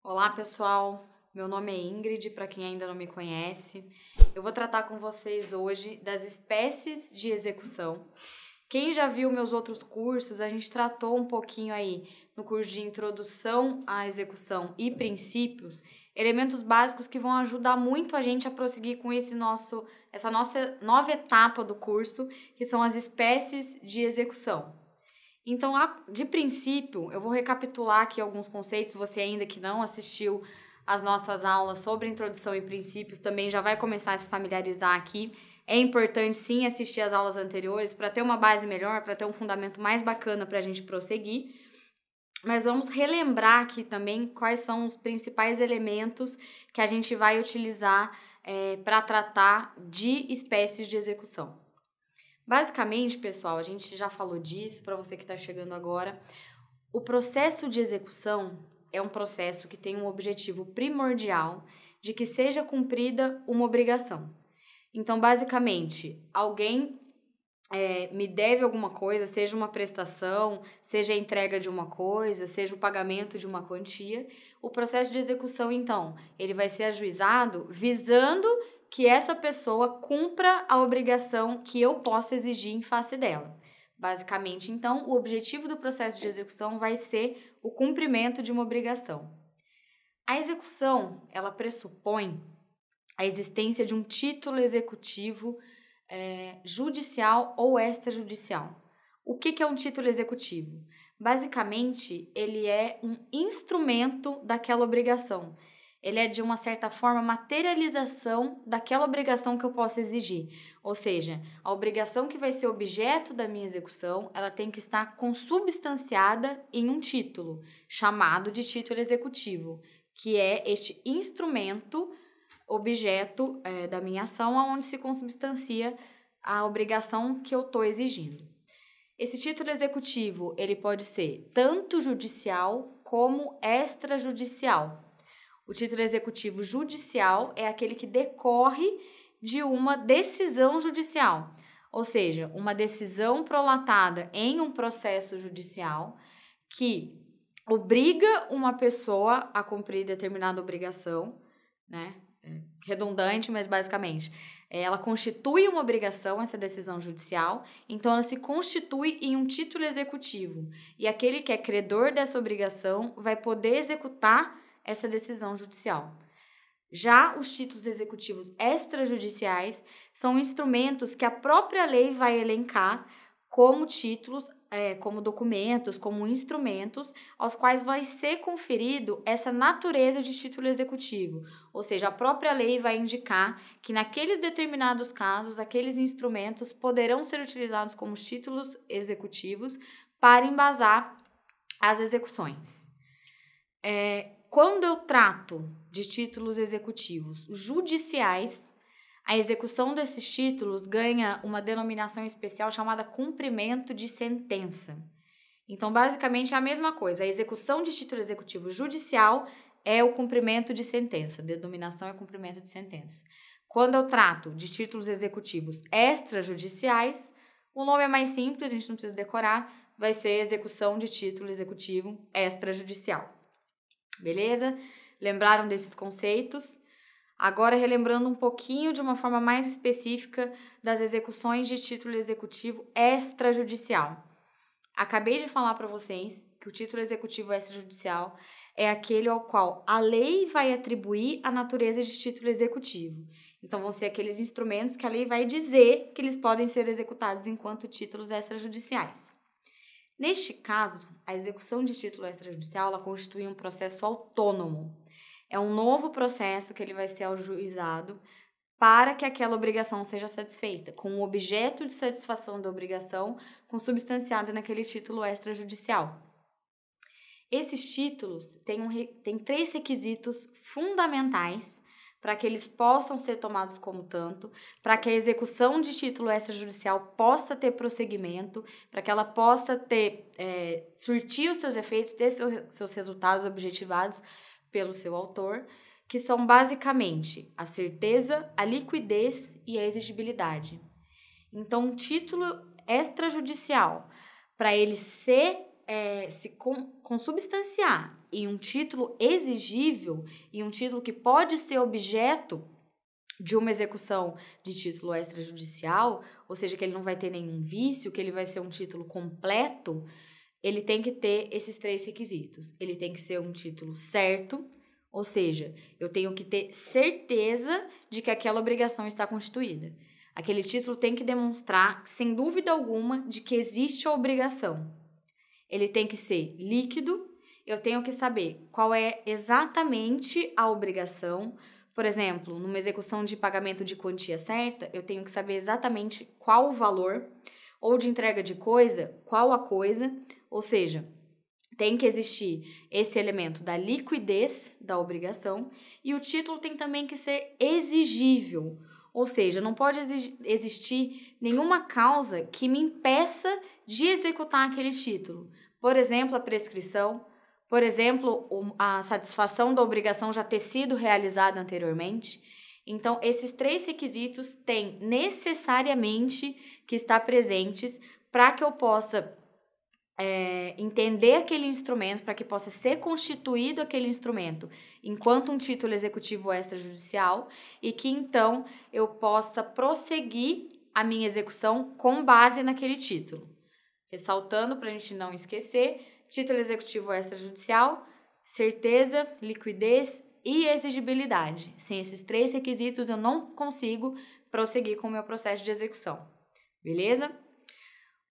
Olá, pessoal. Meu nome é Ingrid, para quem ainda não me conhece. Eu vou tratar com vocês hoje das espécies de execução. Quem já viu meus outros cursos, a gente tratou um pouquinho aí no curso de Introdução à Execução e Princípios, elementos básicos que vão ajudar muito a gente a prosseguir com essa nossa nova etapa do curso, que são as espécies de execução. Então, de princípio, eu vou recapitular aqui alguns conceitos. Você ainda que não assistiu às nossas aulas sobre introdução e princípios, também já vai começar a se familiarizar aqui. É importante, sim, assistir às aulas anteriores para ter uma base melhor, para ter um fundamento mais bacana para a gente prosseguir. Mas vamos relembrar aqui também quais são os principais elementos que a gente vai utilizar para tratar de espécies de execução. Basicamente, pessoal, a gente já falou disso para você que está chegando agora. O processo de execução é um processo que tem um objetivo primordial de que seja cumprida uma obrigação. Então, basicamente, alguém me deve alguma coisa, seja uma prestação, seja a entrega de uma coisa, seja o pagamento de uma quantia. O processo de execução, então, ele vai ser ajuizado visando que essa pessoa cumpra a obrigação que eu posso exigir em face dela. Basicamente, então, o objetivo do processo de execução vai ser o cumprimento de uma obrigação. A execução, ela pressupõe a existência de um título executivo judicial ou extrajudicial. O que é um título executivo? Basicamente, ele é um instrumento daquela obrigação. Ele é, de uma certa forma, materialização daquela obrigação que eu posso exigir. Ou seja, a obrigação que vai ser objeto da minha execução, ela tem que estar consubstanciada em um título, chamado de título executivo, que é este instrumento objeto da minha ação, onde se consubstancia a obrigação que eu estou exigindo. Esse título executivo, ele pode ser tanto judicial como extrajudicial. O título executivo judicial é aquele que decorre de uma decisão judicial, ou seja, uma decisão prolatada em um processo judicial que obriga uma pessoa a cumprir determinada obrigação, né? Redundante, mas basicamente, ela constitui uma obrigação, essa decisão judicial, então ela se constitui em um título executivo, e aquele que é credor dessa obrigação vai poder executar essa decisão judicial. Já os títulos executivos extrajudiciais são instrumentos que a própria lei vai elencar como títulos, como documentos, como instrumentos aos quais vai ser conferido essa natureza de título executivo. Ou seja, a própria lei vai indicar que naqueles determinados casos, aqueles instrumentos poderão ser utilizados como títulos executivos para embasar as execuções. Quando eu trato de títulos executivos judiciais, a execução desses títulos ganha uma denominação especial chamada cumprimento de sentença. Então, basicamente, é a mesma coisa. A execução de título executivo judicial é o cumprimento de sentença. A denominação é cumprimento de sentença. Quando eu trato de títulos executivos extrajudiciais, o nome é mais simples, a gente não precisa decorar, vai ser execução de título executivo extrajudicial. Beleza? Lembraram desses conceitos? Agora, relembrando um pouquinho de uma forma mais específica das execuções de título executivo extrajudicial. Acabei de falar para vocês que o título executivo extrajudicial é aquele ao qual a lei vai atribuir a natureza de título executivo. Então, vão ser aqueles instrumentos que a lei vai dizer que eles podem ser executados enquanto títulos extrajudiciais. Neste caso, a execução de título extrajudicial ela constitui um processo autônomo. É um novo processo que ele vai ser ajuizado para que aquela obrigação seja satisfeita, com o objeto de satisfação da obrigação consubstanciado naquele título extrajudicial. Esses títulos têm 3 requisitos fundamentais para que eles possam ser tomados como tanto, para que a execução de título extrajudicial possa ter prosseguimento, para que ela possa surtir os seus efeitos, ter seus resultados objetivados pelo seu autor, que são basicamente a certeza, a liquidez e a exigibilidade. Então, um título extrajudicial, para ele se consubstanciar em um título exigível, em um título que pode ser objeto de uma execução de título extrajudicial, ou seja, que ele não vai ter nenhum vício, que ele vai ser um título completo, ele tem que ter esses 3 requisitos. Ele tem que ser um título certo, ou seja, eu tenho que ter certeza de que aquela obrigação está constituída. Aquele título tem que demonstrar, sem dúvida alguma, de que existe a obrigação. Ele tem que ser líquido, eu tenho que saber qual é exatamente a obrigação. Por exemplo, numa execução de pagamento de quantia certa, eu tenho que saber exatamente qual o valor, ou de entrega de coisa, qual a coisa, ou seja, tem que existir esse elemento da liquidez da obrigação e o título tem também que ser exigível, ou seja, não pode existir nenhuma causa que me impeça de executar aquele título. Por exemplo, a prescrição, por exemplo, a satisfação da obrigação já ter sido realizada anteriormente. Então, esses 3 requisitos têm necessariamente que estar presentes para que eu possa entender aquele instrumento, para que possa ser constituído aquele instrumento enquanto um título executivo extrajudicial e que, então, eu possa prosseguir a minha execução com base naquele título. Ressaltando, para a gente não esquecer, título executivo extrajudicial, certeza, liquidez e exigibilidade. Sem esses 3 requisitos, eu não consigo prosseguir com o meu processo de execução. Beleza?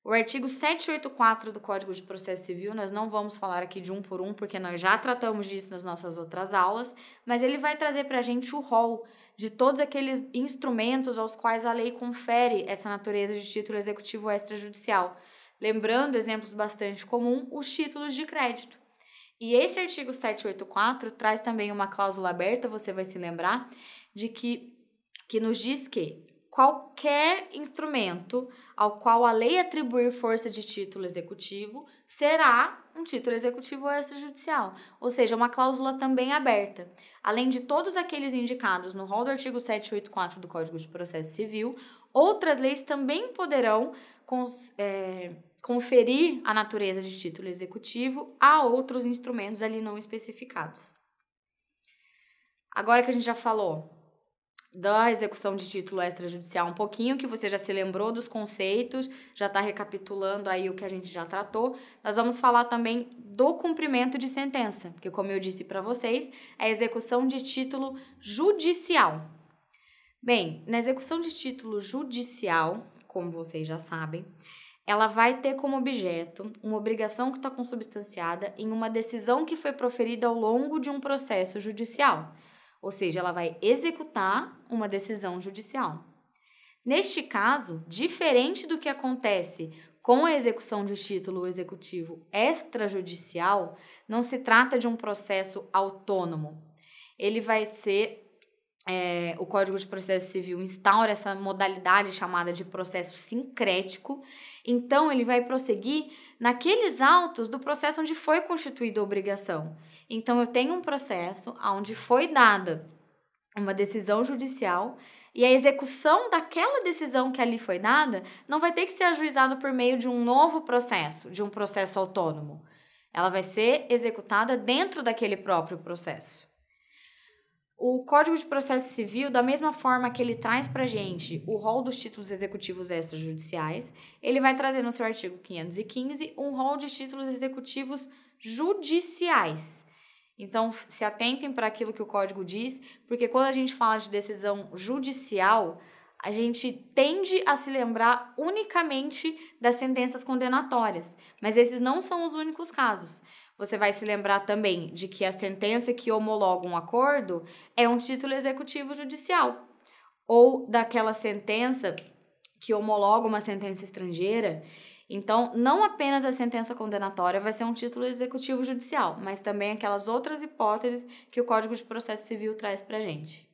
O artigo 784 do Código de Processo Civil, nós não vamos falar aqui de um por um, porque nós já tratamos disso nas nossas outras aulas, mas ele vai trazer para a gente o rol de todos aqueles instrumentos aos quais a lei confere essa natureza de título executivo extrajudicial. Lembrando, exemplos bastante comuns, os títulos de crédito. E esse artigo 784 traz também uma cláusula aberta, você vai se lembrar, de que nos diz que qualquer instrumento ao qual a lei atribuir força de título executivo será um título executivo extrajudicial, ou seja, uma cláusula também aberta. Além de todos aqueles indicados no rol do artigo 784 do Código de Processo Civil, outras leis também poderão conferir a natureza de título executivo a outros instrumentos ali não especificados. Agora que a gente já falou da execução de título extrajudicial um pouquinho, que você já se lembrou dos conceitos, já está recapitulando aí o que a gente já tratou, nós vamos falar também do cumprimento de sentença, porque como eu disse para vocês, é a execução de título judicial. Bem, na execução de título judicial, como vocês já sabem, ela vai ter como objeto uma obrigação que está consubstanciada em uma decisão que foi proferida ao longo de um processo judicial. Ou seja, ela vai executar uma decisão judicial. Neste caso, diferente do que acontece com a execução de título executivo extrajudicial, não se trata de um processo autônomo. Ele vai ser, o Código de Processo Civil instaura essa modalidade chamada de processo sincrético, então ele vai prosseguir naqueles autos do processo onde foi constituída a obrigação. Então, eu tenho um processo onde foi dada uma decisão judicial e a execução daquela decisão que ali foi dada não vai ter que ser ajuizada por meio de um novo processo, de um processo autônomo. Ela vai ser executada dentro daquele próprio processo. O Código de Processo Civil, da mesma forma que ele traz para a gente o rol dos títulos executivos extrajudiciais, ele vai trazer no seu artigo 515 um rol de títulos executivos judiciais. Então, se atentem para aquilo que o Código diz, porque quando a gente fala de decisão judicial, a gente tende a se lembrar unicamente das sentenças condenatórias, mas esses não são os únicos casos. Você vai se lembrar também de que a sentença que homologa um acordo é um título executivo judicial, ou daquela sentença que homologa uma sentença estrangeira. Então, não apenas a sentença condenatória vai ser um título executivo judicial, mas também aquelas outras hipóteses que o Código de Processo Civil traz para a gente.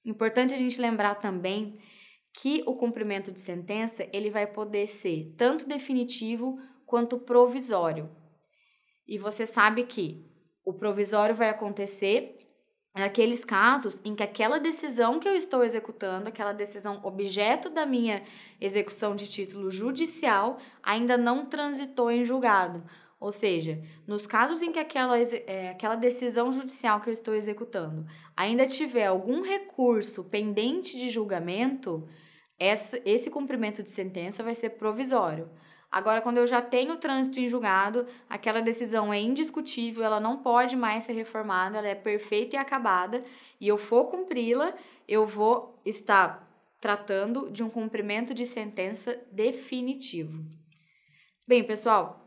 Importante a gente lembrar também que o cumprimento de sentença ele vai poder ser tanto definitivo quanto provisório. E você sabe que o provisório vai acontecer naqueles casos em que aquela decisão que eu estou executando, aquela decisão objeto da minha execução de título judicial, ainda não transitou em julgado. Ou seja, nos casos em que aquela decisão judicial que eu estou executando ainda tiver algum recurso pendente de julgamento, esse cumprimento de sentença vai ser provisório. Agora, quando eu já tenho trânsito em julgado, aquela decisão é indiscutível, ela não pode mais ser reformada, ela é perfeita e acabada, e eu for cumpri-la, eu vou estar tratando de um cumprimento de sentença definitivo. Bem, pessoal,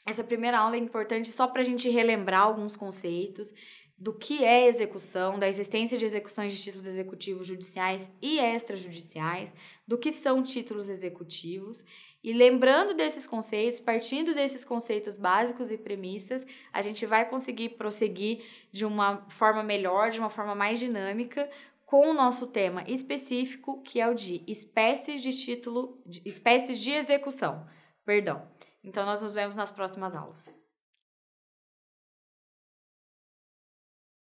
essa primeira aula é importante só para a gente relembrar alguns conceitos do que é execução, da existência de execuções de títulos executivos judiciais e extrajudiciais, do que são títulos executivos. E lembrando desses conceitos, partindo desses conceitos básicos e premissas, a gente vai conseguir prosseguir de uma forma melhor, de uma forma mais dinâmica, com o nosso tema específico, que é o de espécies de execução. Então, nós nos vemos nas próximas aulas.